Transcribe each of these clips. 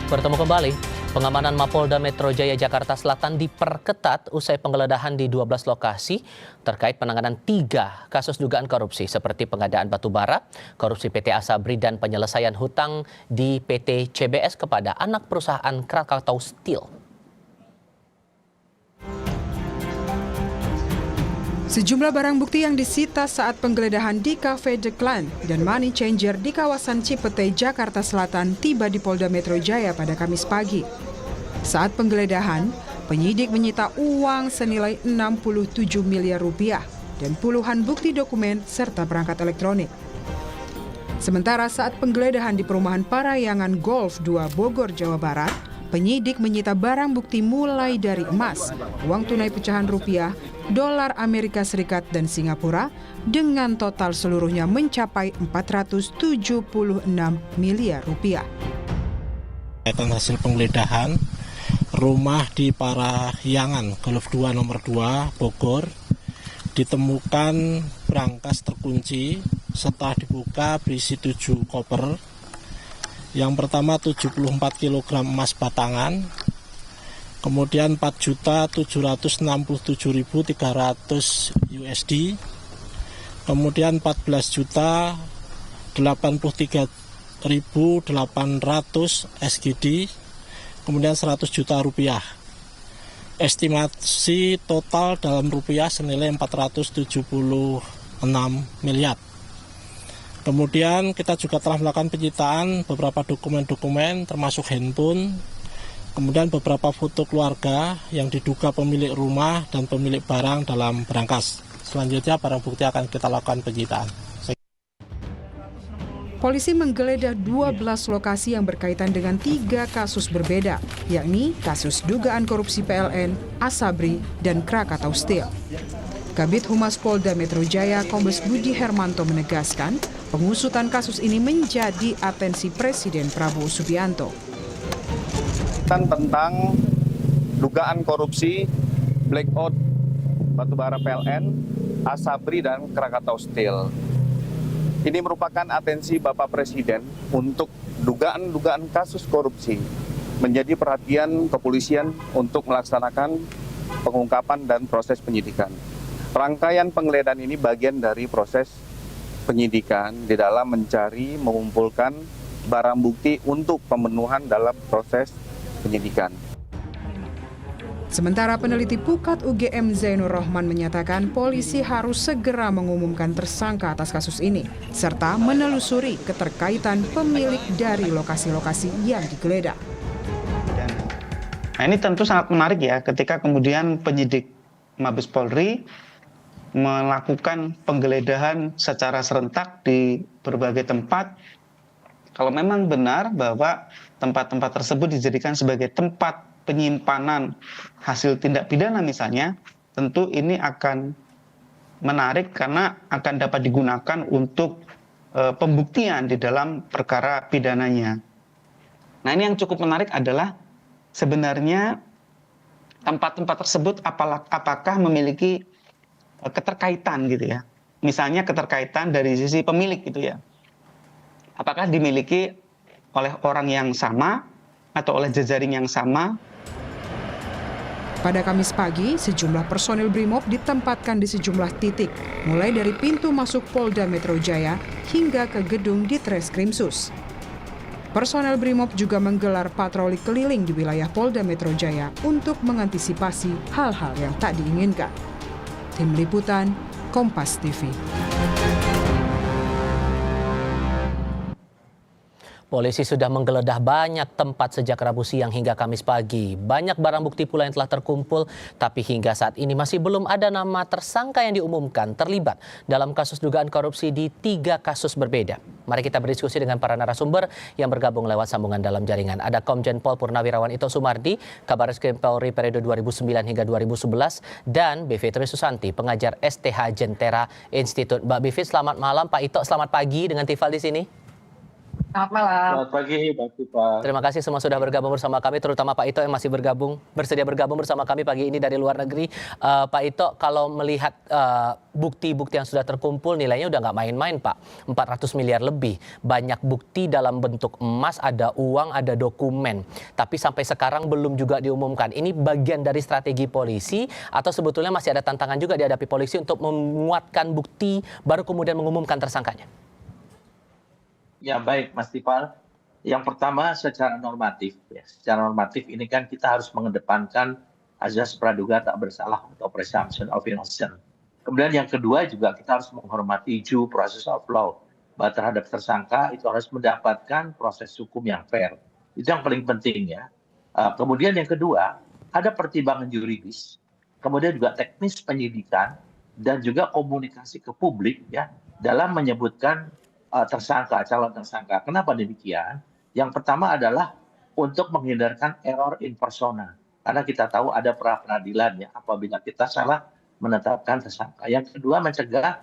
Bertemu kembali, pengamanan Mapolda Metro Jaya Jakarta Selatan diperketat usai penggeledahan di 12 lokasi terkait penanganan 3 kasus dugaan korupsi seperti pengadaan batu bara, korupsi PT Asabri dan penyelesaian hutang di PT CBS kepada anak perusahaan Krakatau Steel. Sejumlah barang bukti yang disita saat penggeledahan di Cafe The Clan dan Money Changer di kawasan Cipete, Jakarta Selatan tiba di Polda Metro Jaya pada Kamis pagi. Saat penggeledahan, penyidik menyita uang senilai 67 miliar rupiah dan puluhan bukti dokumen serta perangkat elektronik. Sementara saat penggeledahan di perumahan Parayangan Golf 2 Bogor, Jawa Barat, penyidik menyita barang bukti mulai dari emas, uang tunai pecahan rupiah, dolar Amerika Serikat dan Singapura dengan total seluruhnya mencapai 476 miliar rupiah. Hasil penggeledahan rumah di Parayangan Golf 2 nomor 2 Bogor ditemukan brankas terkunci setelah dibuka berisi 7 koper. Yang pertama 74 kg emas batangan, kemudian 4.767.300 USD, kemudian 14.083.800 SGD, kemudian 100 juta rupiah. Estimasi total dalam rupiah senilai 476 miliar. Kemudian kita juga telah melakukan penyitaan beberapa dokumen-dokumen termasuk handphone, kemudian beberapa foto keluarga yang diduga pemilik rumah dan pemilik barang dalam brankas. Selanjutnya barang bukti akan kita lakukan penyitaan. Polisi menggeledah 12 lokasi yang berkaitan dengan 3 kasus berbeda, yakni kasus dugaan korupsi PLN, Asabri, dan Krakatau Steel. Kabid Humas Polda Metro Jaya Kombes Budi Hermanto menegaskan, pengusutan kasus ini menjadi atensi Presiden Prabowo Subianto. Tentang dugaan korupsi blackout batubara PLN, Asabri dan Krakatau Steel. Ini merupakan atensi Bapak Presiden untuk dugaan kasus korupsi menjadi perhatian kepolisian untuk melaksanakan pengungkapan dan proses penyidikan. Rangkaian penggeledahan ini bagian dari proses penyidikan di dalam mencari, mengumpulkan barang bukti untuk pemenuhan dalam proses penyidikan. Sementara peneliti Pukat UGM Zainur Rohman menyatakan polisi harus segera mengumumkan tersangka atas kasus ini, serta menelusuri keterkaitan pemilik dari lokasi-lokasi yang digeledah. Nah, ini tentu sangat menarik ya, ketika kemudian penyidik Mabes Polri melakukan penggeledahan secara serentak di berbagai tempat. Kalau memang benar bahwa tempat-tempat tersebut dijadikan sebagai tempat penyimpanan hasil tindak pidana misalnya, tentu ini akan menarik karena akan dapat digunakan untuk pembuktian di dalam perkara pidananya. Nah, ini yang cukup menarik adalah sebenarnya tempat-tempat tersebut apakah memiliki keterkaitan gitu ya. Misalnya keterkaitan dari sisi pemilik gitu ya. Apakah dimiliki oleh orang yang sama atau oleh jejaring yang sama? Pada Kamis pagi, sejumlah personil Brimob ditempatkan di sejumlah titik, mulai dari pintu masuk Polda Metro Jaya hingga ke gedung Ditreskrimsus. Personel Brimob juga menggelar patroli keliling di wilayah Polda Metro Jaya untuk mengantisipasi hal-hal yang tak diinginkan. Tim Liputan, Kompas TV. Polisi sudah menggeledah banyak tempat sejak Rabu siang hingga Kamis pagi. Banyak barang bukti pula yang telah terkumpul, tapi hingga saat ini masih belum ada nama tersangka yang diumumkan terlibat dalam kasus dugaan korupsi di 3 kasus berbeda. Mari kita berdiskusi dengan para narasumber yang bergabung lewat sambungan dalam jaringan. Ada Komjen Pol Purnawirawan Ito Sumardi, Kabaris Polri periode 2009 hingga 2011, dan Bivitri Susanti, pengajar STH Jentera Institute. Mbak Bivit, selamat malam. Pak Ito, selamat pagi dengan Tifal di sini. Selamat malam. Selamat pagi, Mbak Tifa. Terima kasih semua sudah bergabung bersama kami, terutama Pak Ito yang masih bersedia bergabung bersama kami pagi ini dari luar negeri. Pak Ito, kalau melihat bukti-bukti yang sudah terkumpul, nilainya udah nggak main-main, Pak. 400 miliar lebih. Banyak bukti dalam bentuk emas, ada uang, ada dokumen. Tapi sampai sekarang belum juga diumumkan. Ini bagian dari strategi polisi atau sebetulnya masih ada tantangan juga dihadapi polisi untuk menguatkan bukti baru kemudian mengumumkan tersangkanya? Ya baik, Mas Tifal. Yang pertama secara normatif, ya. Secara normatif ini kan kita harus mengedepankan azas praduga tak bersalah atau presumption of innocence. Kemudian yang kedua juga kita harus menghormati due process of law. Bahwa terhadap tersangka itu harus mendapatkan proses hukum yang fair. Itu yang paling penting ya. Kemudian yang kedua, ada pertimbangan yuridis, kemudian juga teknis penyidikan, dan juga komunikasi ke publik ya dalam menyebutkan tersangka, calon tersangka. Kenapa demikian? Yang pertama adalah untuk menghindarkan error in persona. Karena kita tahu ada pra peradilan ya apabila kita salah menetapkan tersangka. Yang kedua mencegah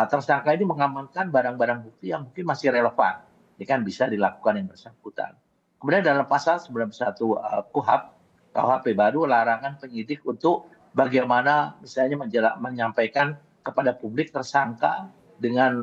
tersangka ini mengamankan barang-barang bukti yang mungkin masih relevan. Ini kan bisa dilakukan yang bersangkutan. Kemudian dalam pasal 91 KUHP baru larangan penyidik untuk bagaimana misalnya menyampaikan kepada publik tersangka dengan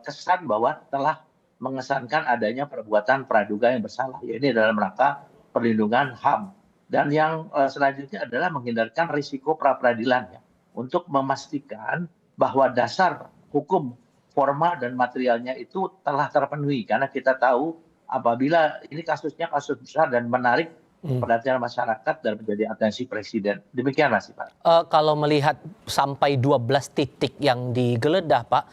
kesan bahwa telah mengesankan adanya perbuatan praduga yang bersalah. Ya, ini dalam rangka perlindungan HAM. Dan yang selanjutnya adalah menghindarkan risiko pra peradilan ya, untuk memastikan bahwa dasar hukum formal dan materialnya itu telah terpenuhi. Karena kita tahu apabila ini kasusnya kasus besar dan menarik perhatian masyarakat dan menjadi atensi presiden. Demikian Mas Pak. Kalau melihat sampai 12 titik yang digeledah, Pak,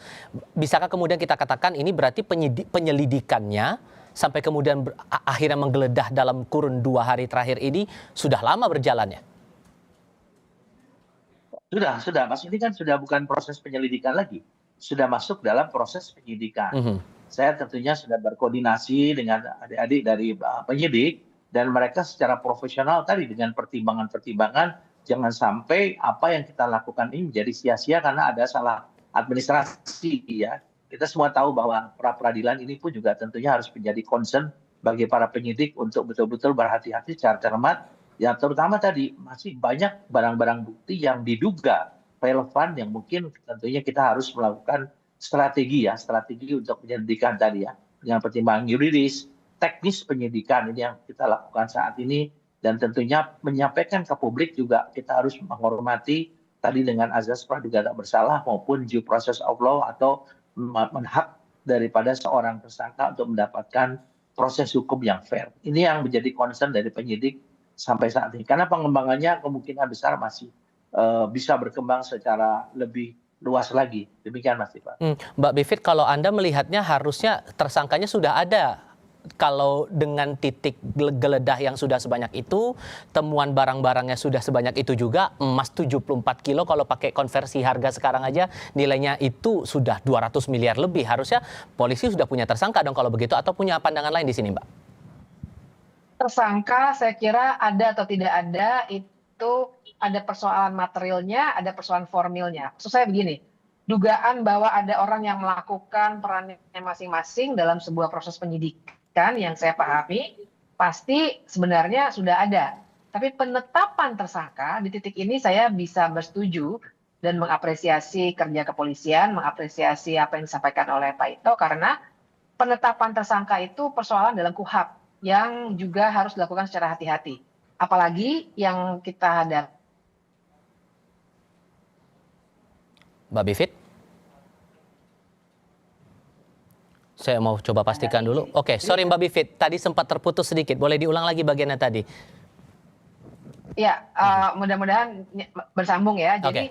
bisakah kemudian kita katakan ini berarti penyelidikannya sampai kemudian akhirnya menggeledah dalam kurun 2 hari terakhir ini sudah lama berjalannya? Sudah. Mas, ini kan sudah bukan proses penyelidikan lagi. Sudah masuk dalam proses penyidikan. Saya tentunya sudah berkoordinasi dengan adik-adik dari penyidik, dan mereka secara profesional tadi dengan pertimbangan-pertimbangan jangan sampai apa yang kita lakukan ini menjadi sia-sia karena ada salah administrasi ya. Kita semua tahu bahwa pra peradilan ini pun juga tentunya harus menjadi concern bagi para penyidik untuk betul-betul berhati-hati secara cermat. Ya terutama tadi masih banyak barang-barang bukti yang diduga relevan yang mungkin tentunya kita harus melakukan strategi untuk penyelidikan tadi ya dengan pertimbangan yuridis, teknis penyidikan ini yang kita lakukan saat ini, dan tentunya menyampaikan ke publik juga kita harus menghormati tadi dengan azas praduga tak bersalah maupun due process of law atau hak daripada seorang tersangka untuk mendapatkan proses hukum yang fair. Ini yang menjadi concern dari penyidik sampai saat ini. Karena pengembangannya kemungkinan besar masih bisa berkembang secara lebih luas lagi. Demikian Mas Tifa. Mbak Bivit, kalau Anda melihatnya harusnya tersangkanya sudah ada. Kalau dengan titik geledah yang sudah sebanyak itu, temuan barang-barangnya sudah sebanyak itu juga, emas 74 kilo kalau pakai konversi harga sekarang aja nilainya itu sudah 200 miliar lebih. Harusnya polisi sudah punya tersangka dong kalau begitu, atau punya pandangan lain di sini, Mbak? Tersangka saya kira ada atau tidak ada itu ada persoalan materialnya, ada persoalan formilnya. Maksud saya begini, dugaan bahwa ada orang yang melakukan perannya masing-masing dalam sebuah proses penyidikan yang saya pahami pasti sebenarnya sudah ada. Tapi penetapan tersangka di titik ini saya bisa bersetuju dan mengapresiasi kerja kepolisian, mengapresiasi apa yang disampaikan oleh Pak Ito, karena penetapan tersangka itu persoalan dalam KUHP yang juga harus dilakukan secara hati-hati. Apalagi yang kita hadapi. Mbak Bivit? Saya mau coba pastikan dulu. Oke, sorry Mbak Bivit, tadi sempat terputus sedikit. Boleh diulang lagi bagiannya tadi? Ya, mudah-mudahan bersambung ya. Jadi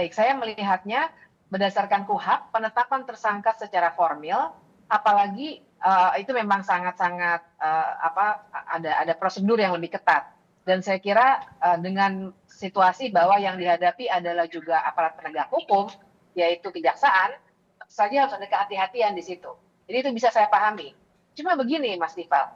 saya melihatnya berdasarkan KUHP, penetapan tersangka secara formil, apalagi itu memang sangat-sangat ada prosedur yang lebih ketat. Dan saya kira dengan situasi bahwa yang dihadapi adalah juga aparat penegak hukum, yaitu kejaksaan, saja harus ada kehati-hatian di situ. Jadi itu bisa saya pahami. Cuma begini Mas Tifal,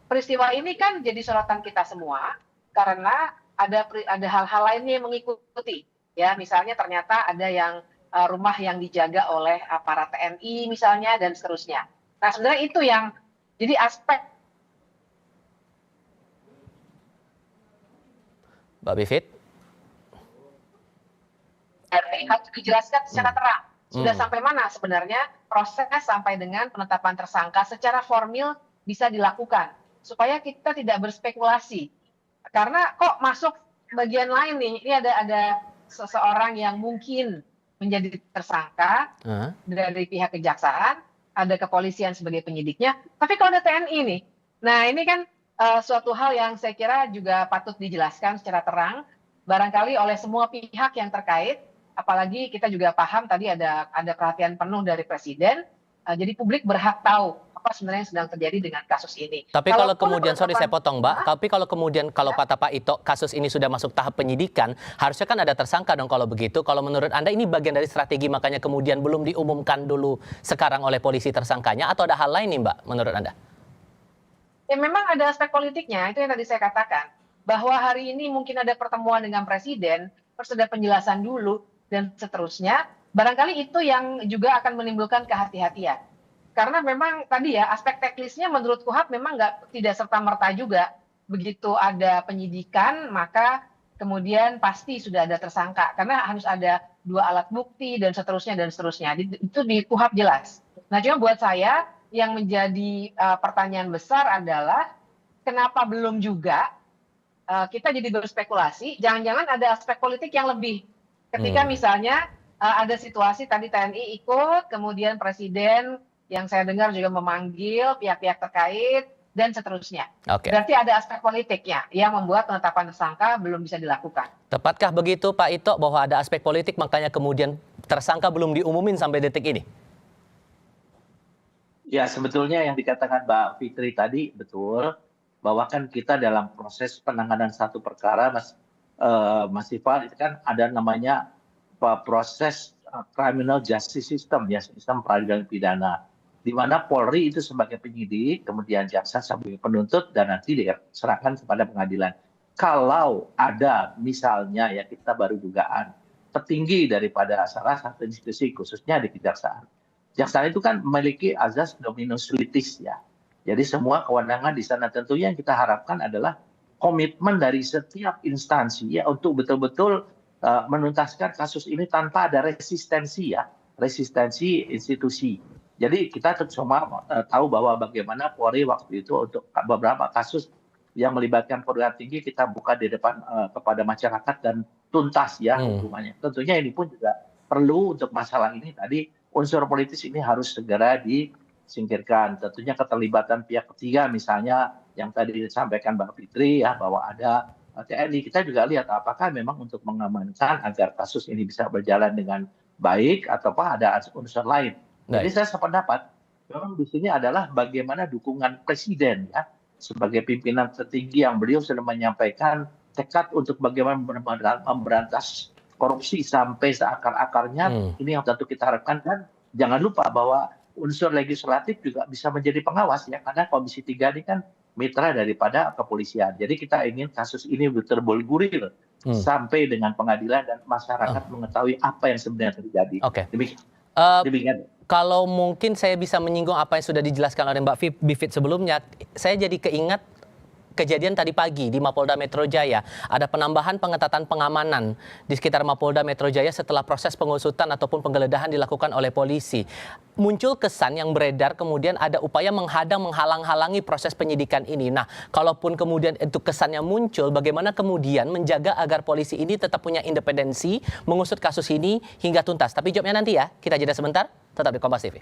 peristiwa ini kan jadi sorotan kita semua karena ada hal-hal lainnya yang mengikuti. Ya, misalnya ternyata ada yang rumah yang dijaga oleh aparat TNI misalnya dan seterusnya. Nah sebenarnya itu yang jadi aspek. Mbak Bivit? Harus dijelaskan secara terang. Sudah sampai mana sebenarnya proses sampai dengan penetapan tersangka secara formil bisa dilakukan. Supaya kita tidak berspekulasi. Karena kok masuk bagian lain nih, ini ada seseorang yang mungkin menjadi tersangka dari pihak kejaksaan, ada kepolisian sebagai penyidiknya, tapi kalau ada TNI nih, nah ini kan suatu hal yang saya kira juga patut dijelaskan secara terang, barangkali oleh semua pihak yang terkait, apalagi kita juga paham tadi ada perhatian penuh dari Presiden, jadi publik berhak tahu apa sebenarnya yang sedang terjadi dengan kasus ini. Tapi kalau kemudian, sorry saya potong Mbak, tapi kalau kemudian kalau kata Pak Ito kasus ini sudah masuk tahap penyidikan, harusnya kan ada tersangka dong kalau begitu. Kalau menurut Anda ini bagian dari strategi makanya kemudian belum diumumkan dulu sekarang oleh polisi tersangkanya, atau ada hal lain nih Mbak menurut Anda? Ya memang ada aspek politiknya, itu yang tadi saya katakan. Bahwa hari ini mungkin ada pertemuan dengan Presiden, terus ada penjelasan dulu, dan seterusnya. Barangkali itu yang juga akan menimbulkan kehati-hatian. Karena memang tadi ya aspek teknisnya menurut KUHAP memang tidak serta-merta juga begitu ada penyidikan maka kemudian pasti sudah ada tersangka karena harus ada 2 alat bukti dan seterusnya itu di KUHAP jelas. Nah cuma buat saya yang menjadi pertanyaan besar adalah kenapa belum juga kita jadi berspekulasi jangan-jangan ada aspek politik yang lebih ketika misalnya ada situasi tadi TNI ikut kemudian Presiden yang saya dengar juga memanggil pihak-pihak terkait, dan seterusnya. Berarti ada aspek politiknya yang membuat penetapan tersangka belum bisa dilakukan. Tepatkah begitu Pak Ito bahwa ada aspek politik makanya kemudian tersangka belum diumumin sampai detik ini? Ya sebetulnya yang dikatakan Mbak Fitri tadi betul, bahwa kan kita dalam proses penanganan satu perkara, Mas Ival, itu kan ada namanya proses criminal justice system, ya sistem peradilan pidana. Di mana Polri itu sebagai penyidik, kemudian jaksa sebagai penuntut, dan nanti diserahkan kepada pengadilan. Kalau ada misalnya ya kita baru dugaan petinggi daripada salah satu institusi khususnya di kejaksaan. Kejaksaan itu kan memiliki azas dominus litis ya. Jadi semua kewenangan di sana tentunya yang kita harapkan adalah komitmen dari setiap instansi ya untuk betul-betul menuntaskan kasus ini tanpa ada resistensi ya, resistensi institusi. Jadi kita semua tahu bahwa bagaimana Polri waktu itu untuk beberapa kasus yang melibatkan perwira tinggi kita buka di depan kepada masyarakat dan tuntas ya hukumannya. Tentunya ini pun juga perlu untuk masalah ini tadi unsur politis ini harus segera disingkirkan. Tentunya keterlibatan pihak ketiga misalnya yang tadi disampaikan Mbak Fitri ya bahwa ada TNI, kita juga lihat apakah memang untuk mengamankan agar kasus ini bisa berjalan dengan baik ataukah ada unsur lain. Jadi saya sependapat, memang di sini adalah bagaimana dukungan Presiden ya sebagai pimpinan tertinggi yang beliau sudah menyampaikan tekad untuk bagaimana memberantas korupsi sampai seakar-akarnya. Ini yang tentu kita harapkan, dan jangan lupa bahwa unsur legislatif juga bisa menjadi pengawas ya, karena Komisi 3 ini kan mitra daripada kepolisian. Jadi kita ingin kasus ini terguril sampai dengan pengadilan dan masyarakat mengetahui apa yang sebenarnya terjadi. Demikian. Kalau mungkin saya bisa menyinggung apa yang sudah dijelaskan oleh Mbak Bivit sebelumnya, saya jadi keingat kejadian tadi pagi di Mapolda Metro Jaya. Ada penambahan pengetatan pengamanan di sekitar Mapolda Metro Jaya setelah proses pengusutan ataupun penggeledahan dilakukan oleh polisi. Muncul kesan yang beredar kemudian ada upaya menghalang-halangi proses penyidikan ini. Nah, kalaupun kemudian itu kesannya muncul, bagaimana kemudian menjaga agar polisi ini tetap punya independensi mengusut kasus ini hingga tuntas? Tapi jawabnya nanti ya, kita jeda sebentar, tetap di Kompas TV.